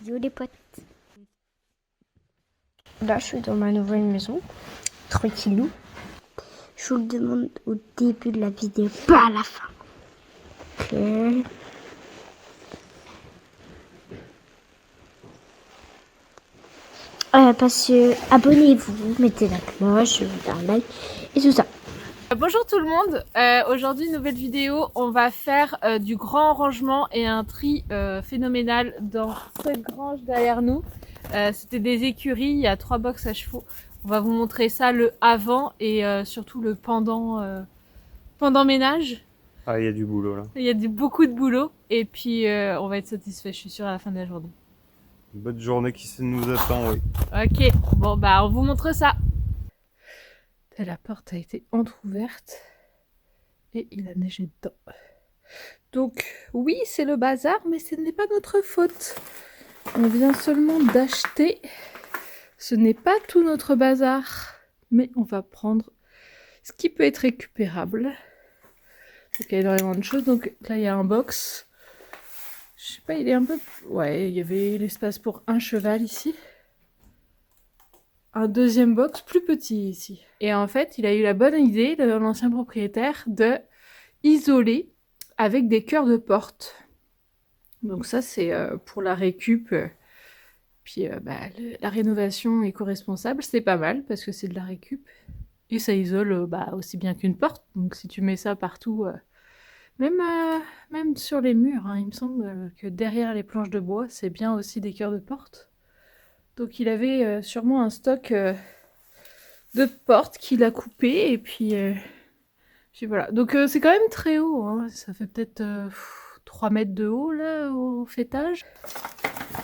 vidéo les potes. Là je suis dans ma nouvelle maison, tranquillou. Je vous le demande au début de la vidéo, pas à la fin. Ok. Parce que abonnez-vous, mettez la cloche, mettez un like et tout ça. Bonjour tout le monde, aujourd'hui nouvelle vidéo, on va faire du grand rangement et un tri phénoménal dans cette grange derrière nous. C'était des écuries, il y a 3 box à chevaux. On va vous montrer ça le avant et surtout le pendant ménage. Ah, il y a du boulot là. Il y a beaucoup de boulot et puis on va être satisfait, je suis sûre, à la fin de la journée. Une bonne journée qui nous attend, oui. Ok, bon bah on vous montre ça. La porte a été entrouverte et il a neigé dedans. Donc oui, c'est le bazar, mais ce n'est pas notre faute. On vient seulement d'acheter. Ce n'est pas tout notre bazar, mais on va prendre ce qui peut être récupérable. Donc il y a énormément de choses. Donc là, il y a un box. Je sais pas, il est un peu... Ouais, il y avait l'espace pour un cheval ici. Un deuxième box plus petit ici. Et en fait, il a eu la bonne idée, l'ancien propriétaire, de isoler avec des cœurs de porte. Donc ça, c'est pour la récup. Puis la rénovation éco-responsable, c'est pas mal parce que c'est de la récup. Et ça isole aussi bien qu'une porte. Donc si tu mets ça partout, même sur les murs, hein, il me semble que derrière les planches de bois, c'est bien aussi des cœurs de porte. Donc il avait sûrement un stock de portes qu'il a coupé et puis voilà. Donc c'est quand même très haut, hein. Ça fait peut-être 3 mètres de haut là au fêtage.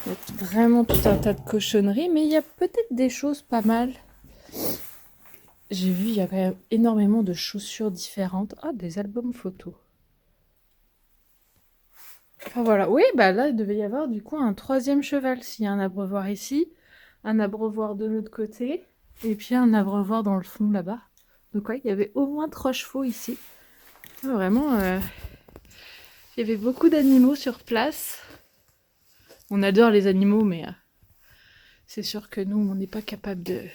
Il y a vraiment tout un tas de cochonneries, mais il y a peut-être des choses pas mal. J'ai vu, il y a quand même énormément de chaussures différentes. Ah, des albums photos. Enfin voilà, oui, là il devait y avoir du coup un 3e cheval. S'il y a un abreuvoir ici, un abreuvoir de l'autre côté, et puis un abreuvoir dans le fond là-bas. Donc ouais, il y avait au moins 3 chevaux ici. Vraiment, il y avait beaucoup d'animaux sur place. On adore les animaux, mais c'est sûr que nous, on n'est pas capable de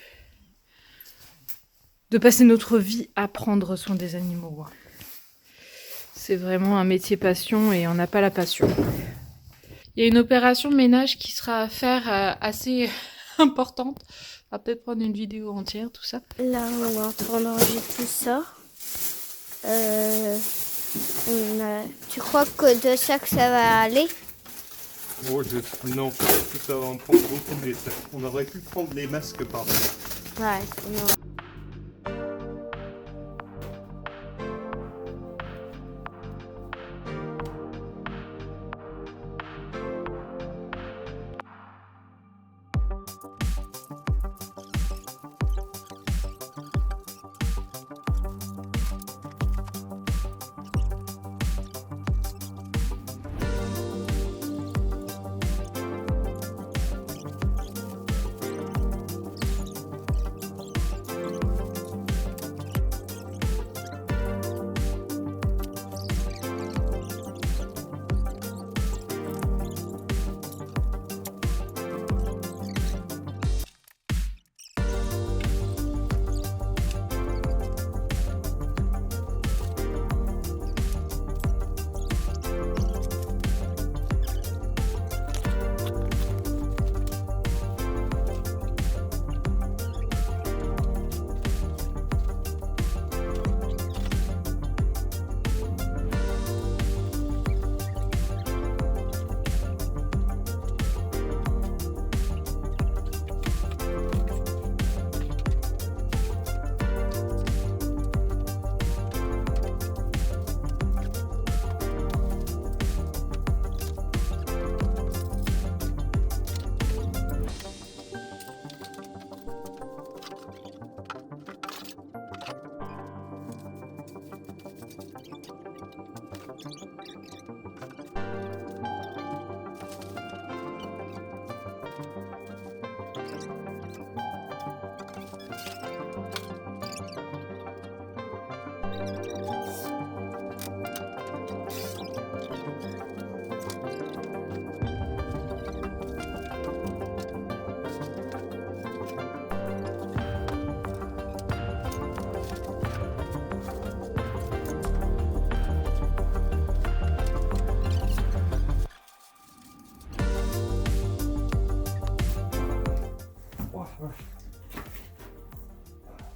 passer notre vie à prendre soin des animaux. C'est vraiment un métier passion et on n'a pas la passion. Il y a une opération ménage qui sera à faire assez importante. On va peut-être prendre une vidéo entière, tout ça. Là, on est en train d'enregistrer ça. Tu crois que de ça que ça va aller? Oh, non, parce que ça va en prendre beaucoup. On aurait pu prendre les masques par exemple. Ouais, non.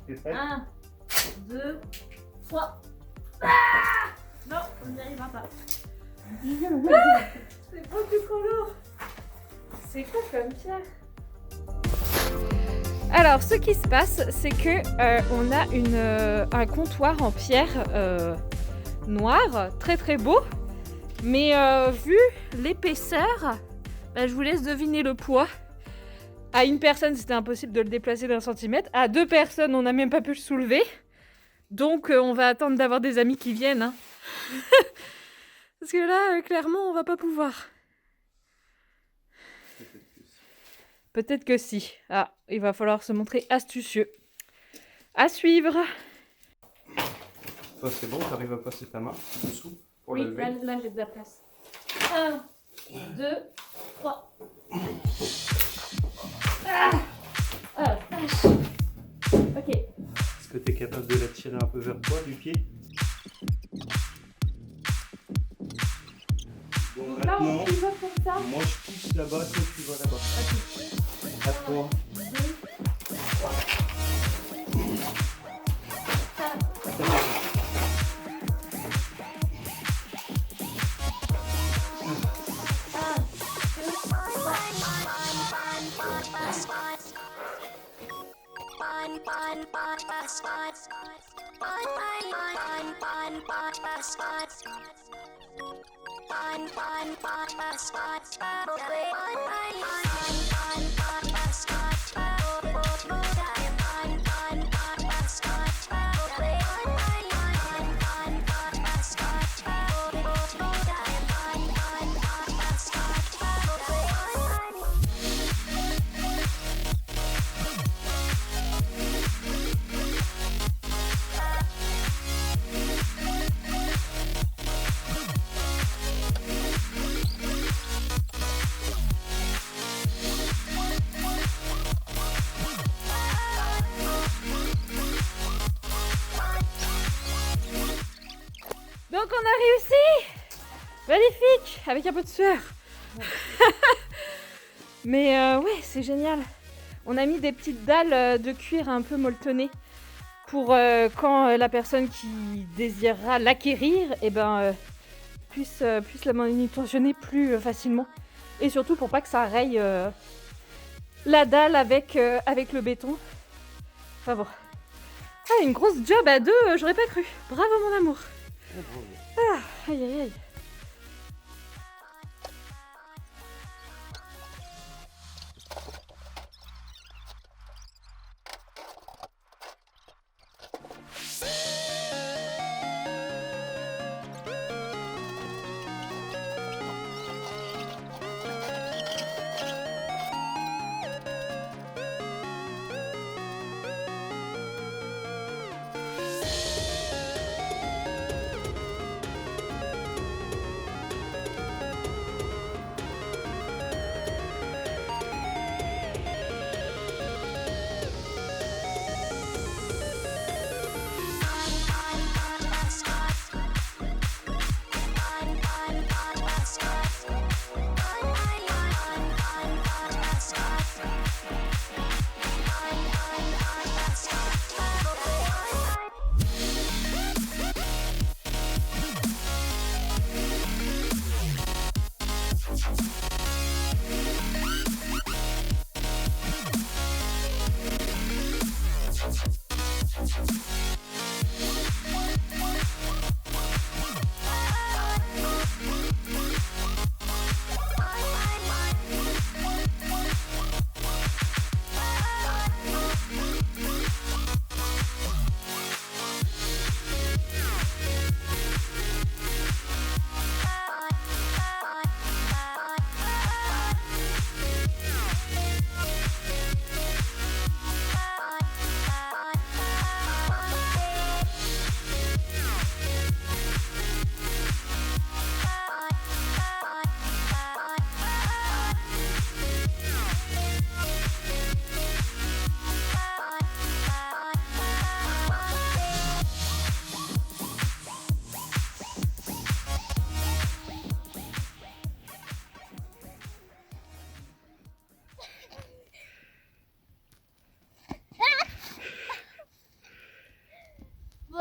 T'es prêt? 1, 2, 3. Non, on n'y arrivera pas. C'est beaucoup trop lourd. C'est quoi comme pierre? Alors, ce qui se passe, c'est que on a un comptoir en pierre noire, très très beau. Mais vu l'épaisseur, bah, je vous laisse deviner le poids. À une personne, c'était impossible de le déplacer d'un centimètre. À 2 personnes, on n'a même pas pu le soulever. Donc, on va attendre d'avoir des amis qui viennent. Hein. Parce que là, clairement, on va pas pouvoir. Peut-être que si. Ah, il va falloir se montrer astucieux. À suivre. Toi, c'est bon, t'arrives à passer ta main dessous pour Oui, la lever. là j'ai de la place. 1, 2, 3. Ah, vache. Ok. Est-ce que tu es capable de la tirer un peu vers toi du pied? Bon, Donc là, on maintenant, pivote comme ça. moi je pousse là-bas, toi tu vas là-bas. À toi. 2, 3. Donc on a réussi. Magnifique. Avec un peu de sueur. Mais ouais, c'est génial. On a mis des petites dalles de cuir un peu molletonnées pour quand la personne qui désirera l'acquérir puisse la manutentionner plus facilement. Et surtout pour pas que ça raye la dalle avec le béton. Enfin bon. Ah, une grosse job à 2, j'aurais pas cru. Bravo mon amour. Ah, aïe aïe aïe.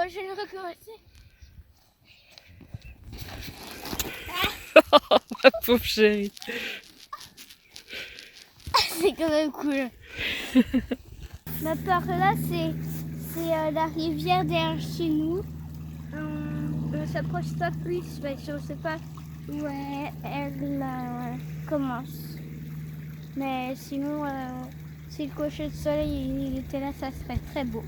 je vais recommencer. Ma pauvre chérie. C'est quand même cool. Là, par là, c'est la rivière derrière chez nous. On s'approche pas plus parce qu'on sait pas où elle commence. Mais sinon, si le coucher de soleil il était là, ça serait très beau.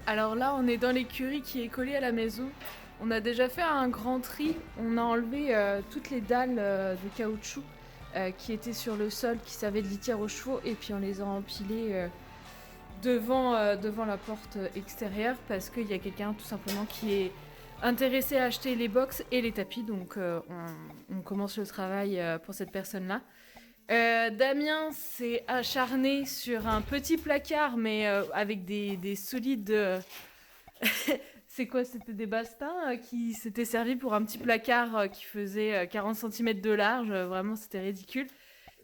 Alors là, on est dans l'écurie qui est collée à la maison. On a déjà fait un grand tri. On a enlevé toutes les dalles de caoutchouc qui étaient sur le sol, qui servaient de litière aux chevaux, et puis on les a empilées devant la porte extérieure parce qu'il y a quelqu'un tout simplement qui est intéressé à acheter les box et les tapis. Donc on commence le travail pour cette personne-là. Damien s'est acharné sur un petit placard, mais avec des solides... C'est quoi? C'était des bastins qui s'étaient servis pour un petit placard qui faisait 40 cm de large. Vraiment, c'était ridicule.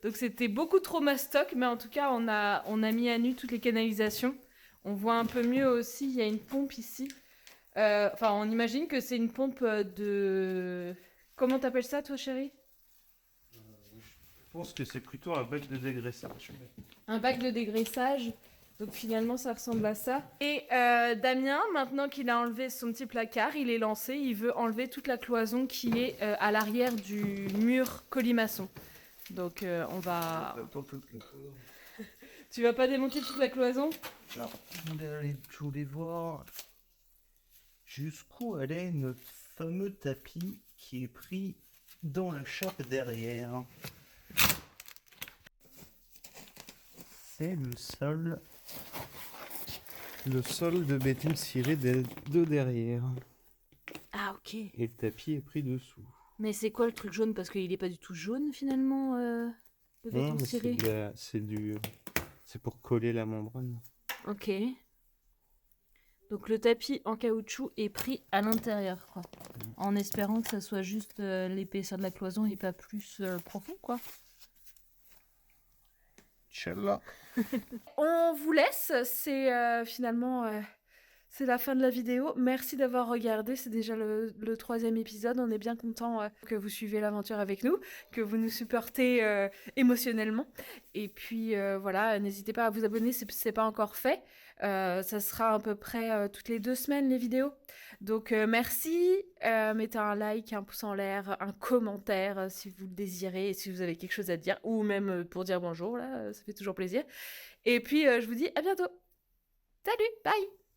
Donc c'était beaucoup trop mastoc, mais en tout cas, on a mis à nu toutes les canalisations. On voit un peu mieux aussi, il y a une pompe ici. Enfin, on imagine que c'est une pompe de... Comment t'appelles ça, toi, chérie? Je pense que c'est plutôt un bac de dégraissage. Un bac de dégraissage. Donc finalement, ça ressemble à ça. Et Damien, maintenant qu'il a enlevé son petit placard, il est lancé. Il veut enlever toute la cloison qui est à l'arrière du mur colimaçon. Donc on va... Tu vas pas démonter toute la cloison? Alors, je voulais voir jusqu'où allait notre fameux tapis qui est pris dans la chape derrière. C'est le sol. Le sol de béton ciré de derrière. Ah, ok. Et le tapis est pris dessous. Mais c'est quoi le truc jaune? Parce qu'il est pas du tout jaune finalement, le béton Non, ciré. c'est pour coller la membrane. Ok. Donc le tapis en caoutchouc est pris à l'intérieur, quoi. En espérant que ça soit juste l'épaisseur de la cloison et pas plus profond, quoi. Inch'Allah. On vous laisse, c'est finalement c'est la fin de la vidéo. Merci d'avoir regardé, c'est déjà le 3e épisode. On est bien content que vous suivez l'aventure avec nous, que vous nous supportez émotionnellement. Et puis voilà, n'hésitez pas à vous abonner si ce n'est pas encore fait. Ça sera à peu près toutes les 2 semaines les vidéos. Donc merci, mettez un like, un pouce en l'air, un commentaire si vous le désirez, et si vous avez quelque chose à dire, ou même pour dire bonjour, là, ça fait toujours plaisir. Et puis je vous dis à bientôt. Salut, bye!